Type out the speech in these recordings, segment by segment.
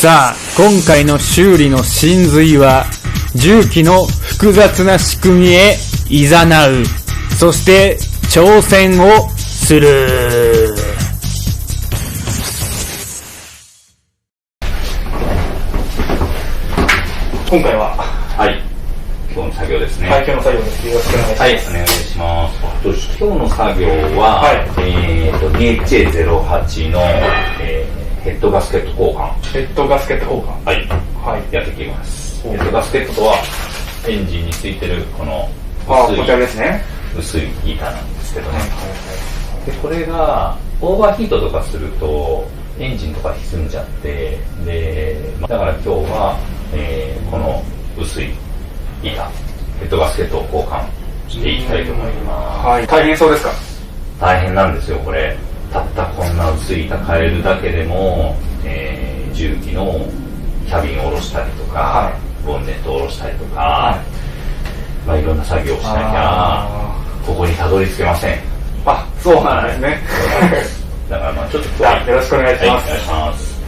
さあ、今回の修理の真髄は、重機の複雑な仕組みへ誘う。そして挑戦をする。今回は今日の作業ですね。今日の作業です。よろしくお願いします。お願いします。今日の作業は、DHA08 の、ヘッドガスケット交換。ヘッドガスケット交換。やっていきます。ヘッドガスケットとは、エンジンについてるこのこちらですね。薄い板なんですけどね。で、これがオーバーヒートとかするとエンジンとか歪んじゃって、で、だから今日は、この薄い板、ヘッドガスケットを交換していきたいと思います。大変そうですか？大変なんですよ、これ。たったこんな薄い板変えるだけでも、重機のキャビンを下ろしたりとか、ボンネットを下ろしたりとか、いろんな作業をしなきゃここにたどり着けません。そうなんですね。だからちょっと今日はよろしくお願いします。お願いします。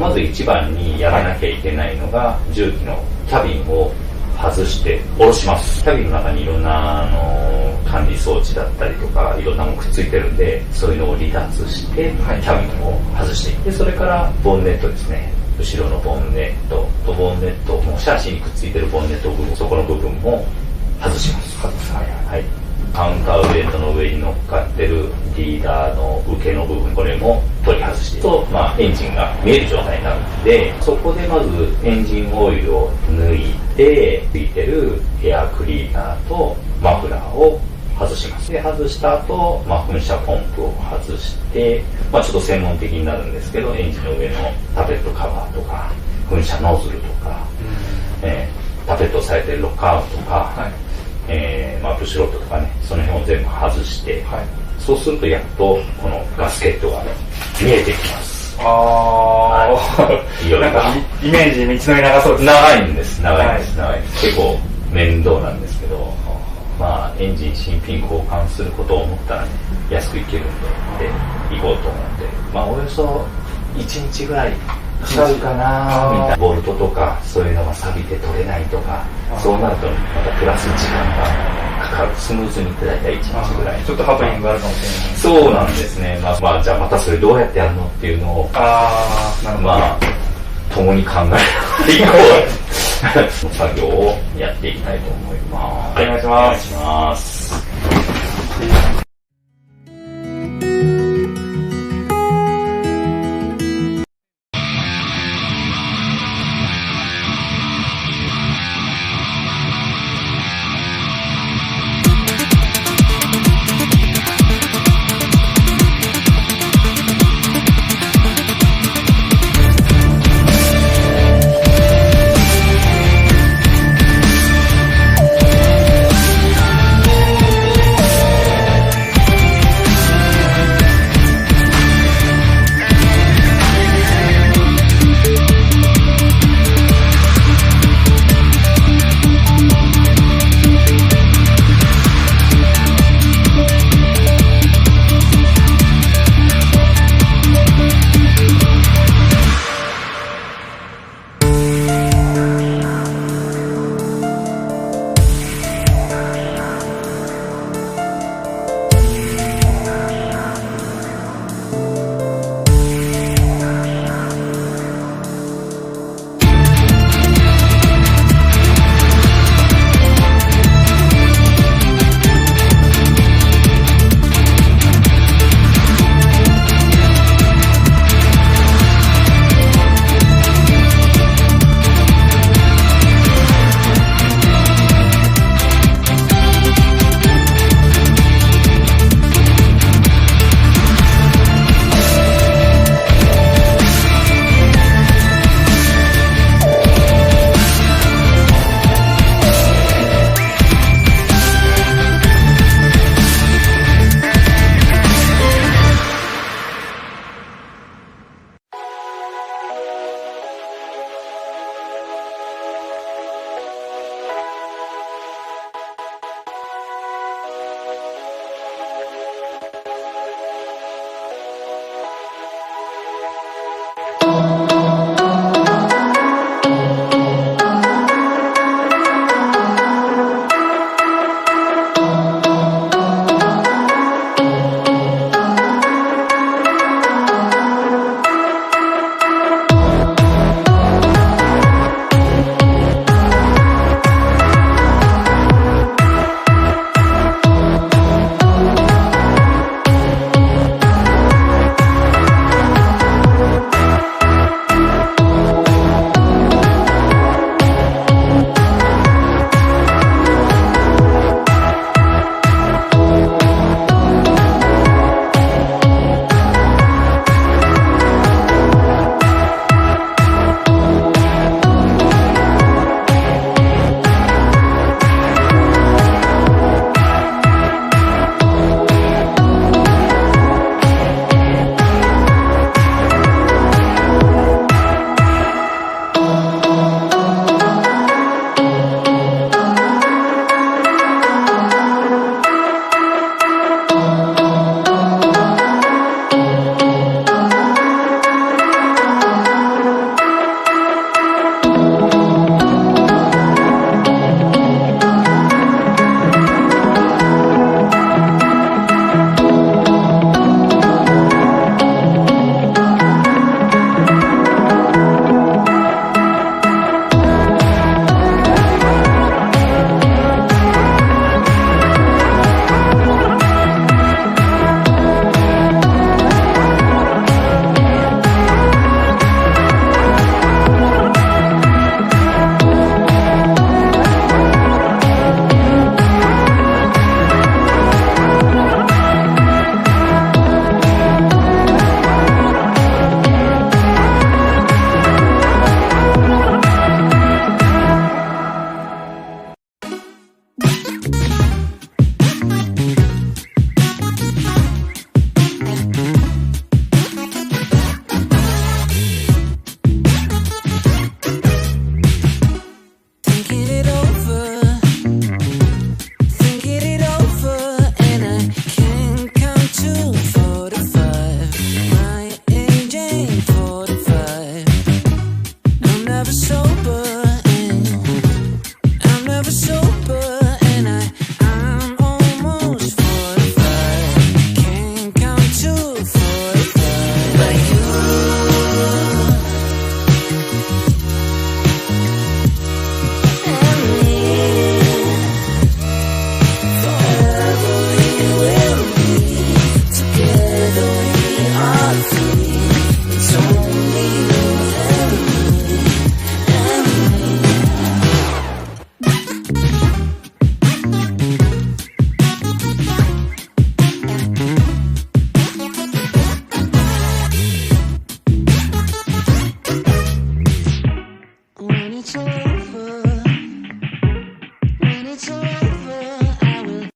まず一番にやらなきゃいけないのが、重機のキャビンを外して下ろします。キャビンの中にいろんな管理装置だったりとかいろんなものくっついてるんで、そういうのを離脱して、キャビンを外していって、それからボンネットですね。後ろのボンネットとボンネットもシャシーにくっついてるボンネット部分、そこの部分も外します。カウンターウェイトの上に乗っかってるリーダーの受けの部分、これも取り外してと、エンジンが見える状態になるので、そこでまずエンジンオイルを抜いて、ついてるエアクリーナーとマフラーを外します。で、外した後、噴射ポンプを外して、ちょっと専門的になるんですけど、エンジンの上のタペットカバーとか、噴射ノズルとか、タペットされてるロックアウトとか、プッシュロッドとかね、その辺を全部外して、そうするとやっとこのガスケットが見えてきます。いよいよイメージ道のり長そうです。長いんです。結構面倒なんですけど、エンジン新品交換することを思ったらね、安くいけるんで、行こうと思って、およそ1日ぐらいかかるかなみたいな。ボルトとかそういうのが錆びて取れないとか、そうなるとまたプラス時間がかかる。スムーズにいって大体1日ぐらい。ちょっとハプニングがあるかもしれない。そうなんですね。じゃあまたそれどうやってやるのっていうのを、共に考えていこう。作業をやっていきたいと思います。お願いします。